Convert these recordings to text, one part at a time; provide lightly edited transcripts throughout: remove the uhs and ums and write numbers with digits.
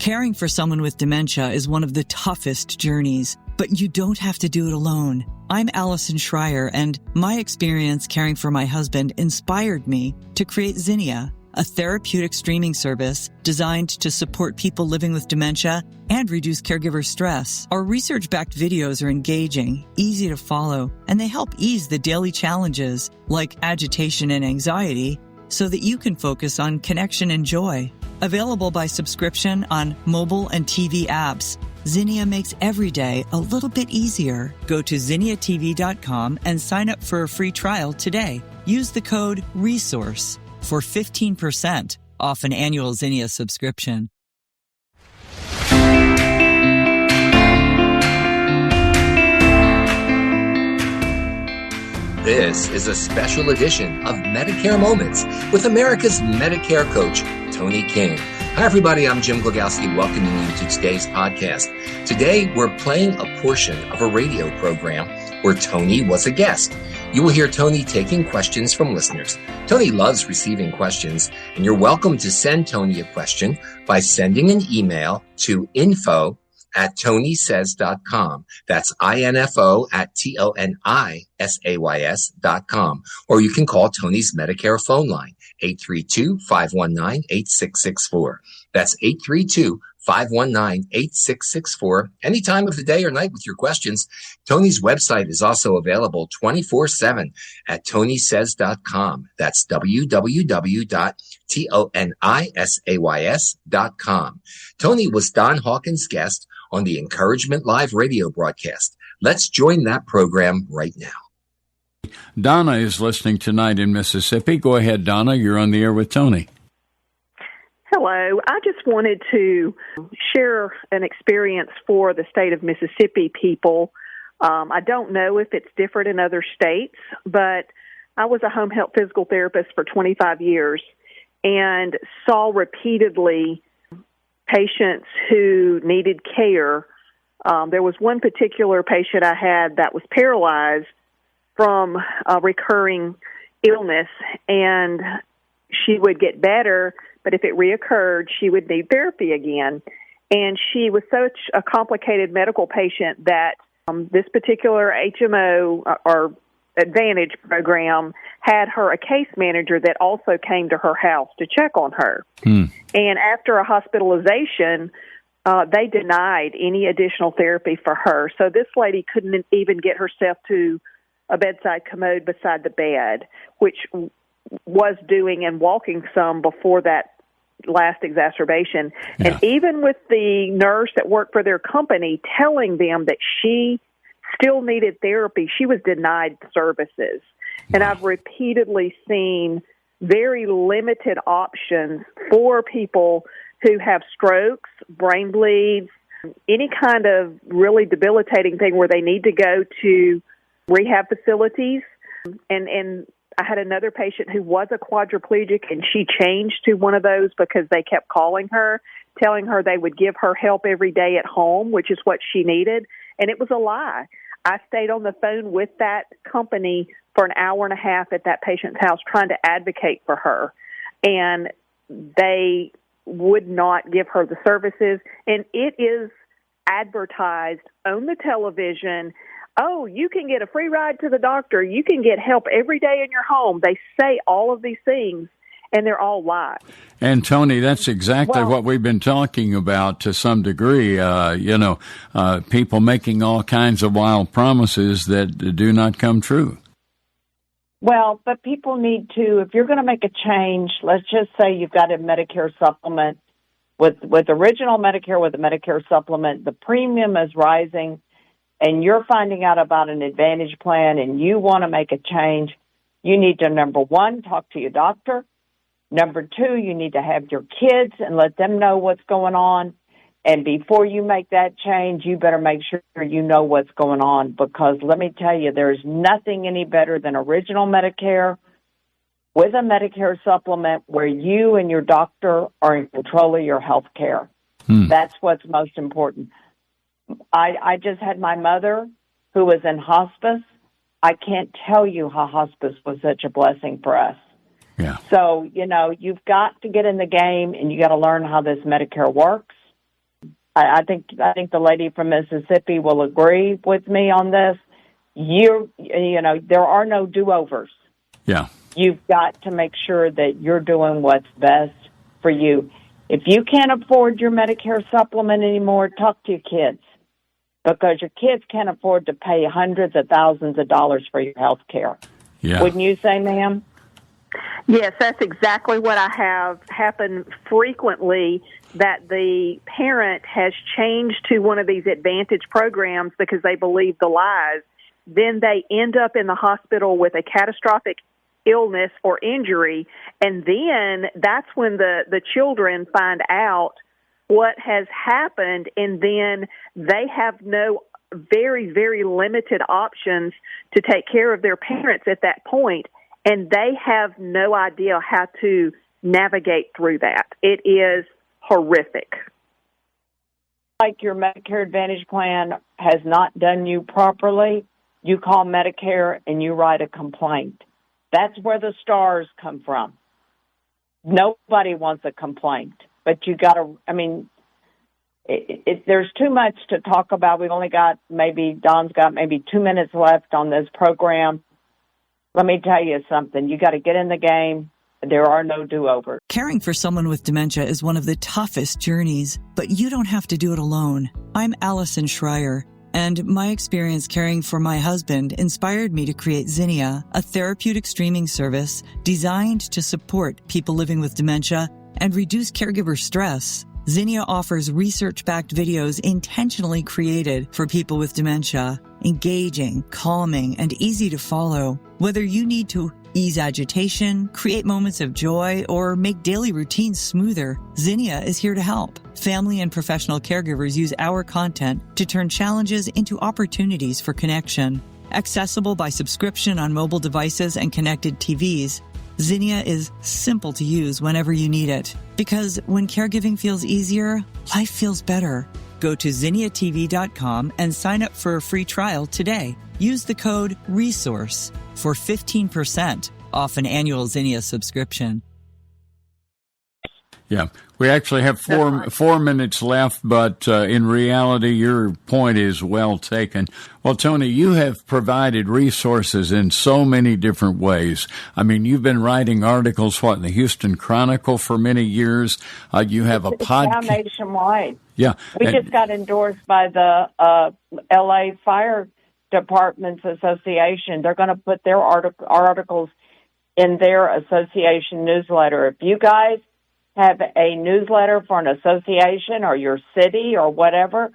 Caring for someone with dementia is one of the toughest journeys, but you don't have to do it alone. I'm Allison Schreier, and my experience caring for my husband inspired me to create Zinnia, a therapeutic streaming service designed to support people living with dementia and reduce caregiver stress. Our research-backed videos are engaging, easy to follow, and they help ease the daily challenges like agitation and anxiety so that you can focus on connection and joy. Available by subscription on mobile and TV apps, Zinnia makes every day a little bit easier. Go to zinniatv.com and sign up for a free trial today. Use the code RESOURCE for 15% off an annual Zinnia subscription. This is a special edition of Medicare Moments with America's Medicare coach, Toni King. Hi, everybody. I'm Jim Glogowski, welcoming you to today's podcast. Today, we're playing a portion of a radio program where Toni was a guest. You will hear Toni taking questions from listeners. Toni loves receiving questions, and you're welcome to send Toni a question by sending an email to info@tonisays.com. That's info@tonisays.com. Or you can call Toni's Medicare phone line, 832-519-8664. That's 832-519-8664. Any time of the day or night with your questions. Toni's website is also available 24/7 at tonisays.com. That's www.tonisays.com. Toni was Don Hawkins' guest on the Encouragement Live radio broadcast. Let's join that program right now. Donna is listening tonight in Mississippi. Go ahead, Donna. You're on the air with Toni. Hello. I just wanted to share an experience for the state of Mississippi people. I don't know if it's different in other states, but I was a home health physical therapist for 25 years and saw repeatedly patients who needed care. There was one particular patient I had that was paralyzed from a recurring illness, and she would get better, but if it reoccurred, she would need therapy again. And she was such a complicated medical patient that this particular HMO or Advantage program had her a case manager that also came to her house to check on her. And after a hospitalization, they denied any additional therapy for her. So this lady couldn't even get herself to a bedside commode beside the bed, which was doing and walking some before that last exacerbation. Yeah. And even with the nurse that worked for their company telling them that she still needed therapy, she was denied services. And I've repeatedly seen very limited options for people who have strokes, brain bleeds, any kind of really debilitating thing where they need to go to rehab facilities. And I had another patient who was a quadriplegic, and she changed to one of those because they kept calling her, telling her they would give her help every day at home, which is what she needed. And it was a lie. I stayed on the phone with that company for an hour and a half at that patient's house trying to advocate for her. And they would not give her the services. And it is advertised on the television. Oh, you can get a free ride to the doctor. You can get help every day in your home. They say all of these things, and they're all lies. And, Toni, that's exactly what we've been talking about to some degree. People making all kinds of wild promises that do not come true. Well, but people need to, if you're going to make a change, let's just say you've got a Medicare supplement. With original Medicare, with a Medicare supplement, the premium is rising, and you're finding out about an Advantage plan and you want to make a change, you need to, number one, talk to your doctor. Number two, you need to have your kids and let them know what's going on. And before you make that change, you better make sure you know what's going on, because let me tell you, there's nothing any better than original Medicare with a Medicare supplement where you and your doctor are in control of your health care. That's what's most important. I just had my mother who was in hospice. I can't tell you how hospice was such a blessing for us. Yeah. So, you've got to get in the game, and you got to learn how this Medicare works. I think the lady from Mississippi will agree with me on this. You know, there are no do-overs. Yeah. You've got to make sure that you're doing what's best for you. If you can't afford your Medicare supplement anymore, talk to your kids, because your kids can't afford to pay hundreds of thousands of dollars for your health care. Yeah. Wouldn't you say, ma'am? Yes, that's exactly what I have happen frequently, that the parent has changed to one of these Advantage programs because they believe the lies. Then they end up in the hospital with a catastrophic illness or injury, and then that's when the children find out what has happened, and then they have no very, very limited options to take care of their parents at that point, and they have no idea how to navigate through that. It is horrific. Like your Medicare Advantage plan has not done you properly, you call Medicare and you write a complaint. That's where the stars come from. Nobody wants a complaint, but you got to, I mean, there's too much to talk about. We've only got Don's got maybe 2 minutes left on this program. Let me tell you something. You got to get in the game. There are no do-overs. Caring for someone with dementia is one of the toughest journeys, but you don't have to do it alone. I'm Allison Schreier, and my experience caring for my husband inspired me to create Zinnia, a therapeutic streaming service designed to support people living with dementia and reduce caregiver stress. Zinnia offers research-backed videos intentionally created for people with dementia, engaging, calming, and easy to follow. Whether you need to ease agitation, create moments of joy, or make daily routines smoother, Zinnia is here to help. Family and professional caregivers use our content to turn challenges into opportunities for connection. Accessible by subscription on mobile devices and connected TVs, Zinnia is simple to use whenever you need it. Because when caregiving feels easier, life feels better. Go to zinniatv.com and sign up for a free trial today. Use the code RESOURCE for 15% off an annual Zinnia subscription. Yeah, we actually have 4 minutes left, but in reality, your point is well taken. Well, Toni, you have provided resources in so many different ways. I mean, you've been writing articles, in the Houston Chronicle for many years. You have a podcast. Now nationwide. Yeah. We just got endorsed by the L.A. Fire Department's Association. They're going to put their articles in their association newsletter. If you guys have a newsletter for an association or your city or whatever,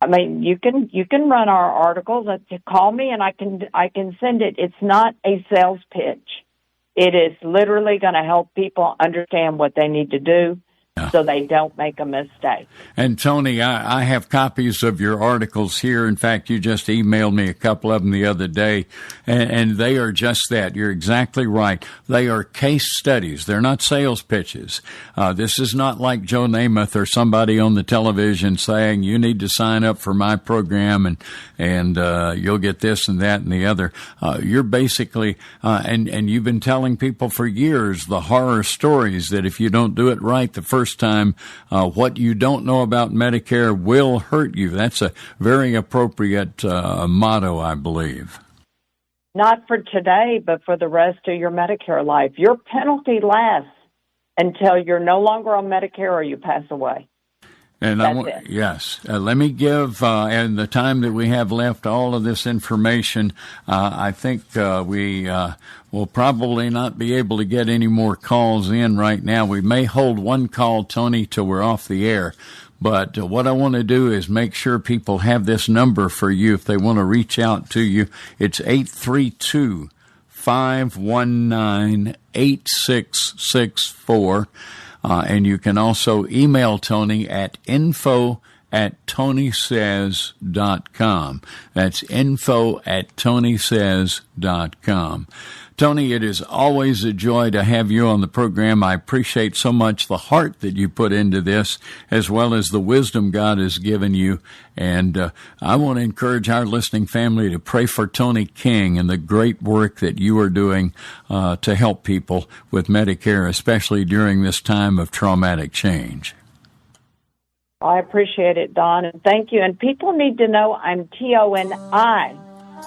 I mean, you can run our articles. Call me and I can send it. It's not a sales pitch. It is literally going to help people understand what they need to do so they don't make a mistake. And Toni, I have copies of your articles here. In fact, you just emailed me a couple of them the other day, and they are just that. You're exactly right. They are case studies. They're not sales pitches. This is not like Joe Namath or somebody on the television saying, you need to sign up for my program and you'll get this and that and the other. You're basically, and you've been telling people for years the horror stories that if you don't do it right the first time, what you don't know about Medicare will hurt you. That's a very appropriate motto, I believe. Not for today, but for the rest of your Medicare life. Your penalty lasts until you're no longer on Medicare or you pass away. And let me give, in the time that we have left, all of this information. I think we will probably not be able to get any more calls in right now. We may hold one call, Toni, till we're off the air. But what I want to do is make sure people have this number for you if they want to reach out to you. It's 832-519-8664. And you can also email Toni at info@tonisays.com. That's info@tonisays.com. Toni, it is always a joy to have you on the program. I appreciate so much the heart that you put into this, as well as the wisdom God has given you. And I want to encourage our listening family to pray for Toni King and the great work that you are doing to help people with Medicare, especially during this time of traumatic change. I appreciate it, Dawn, and thank you. And people need to know I'm Toni.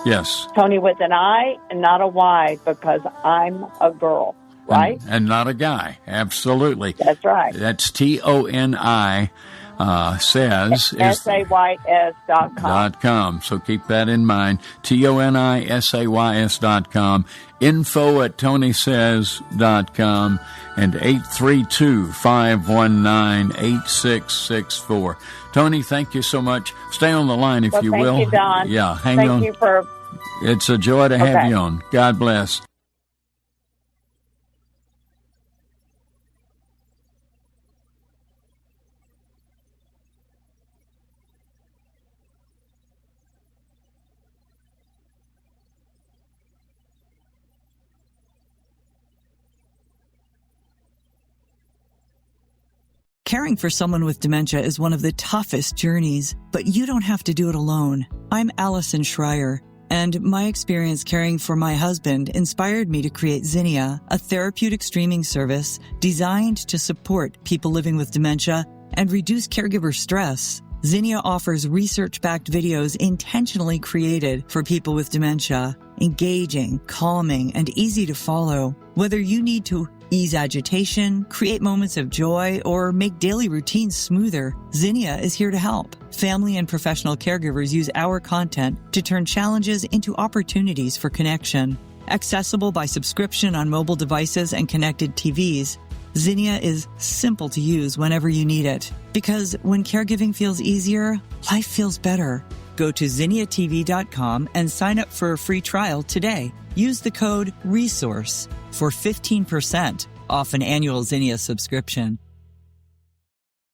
Yes. Toni with an I and not a Y, because I'm a girl, right? And not a guy. Absolutely. That's right. That's Toni, says. SAYS.com. So keep that in mind. TONISAYS.com. info@TonySays.com and 832-519-8664. Toni, thank you so much. Stay on the line if you will. Thank you, Don. Yeah, hang on. Thank you for... It's a joy to have you on. God bless. Caring for someone with dementia is one of the toughest journeys, but you don't have to do it alone. I'm Allison Schreier, and my experience caring for my husband inspired me to create Zinnia, a therapeutic streaming service designed to support people living with dementia and reduce caregiver stress. Zinnia offers research-backed videos intentionally created for people with dementia, engaging, calming, and easy to follow. Whether you need to ease agitation, create moments of joy, or make daily routines smoother, Zinnia is here to help. Family and professional caregivers use our content to turn challenges into opportunities for connection. Accessible by subscription on mobile devices and connected TVs, Zinnia is simple to use whenever you need it. Because when caregiving feels easier, life feels better. Go to zinniatv.com and sign up for a free trial today. Use the code RESOURCE for 15% off an annual Zinnia subscription.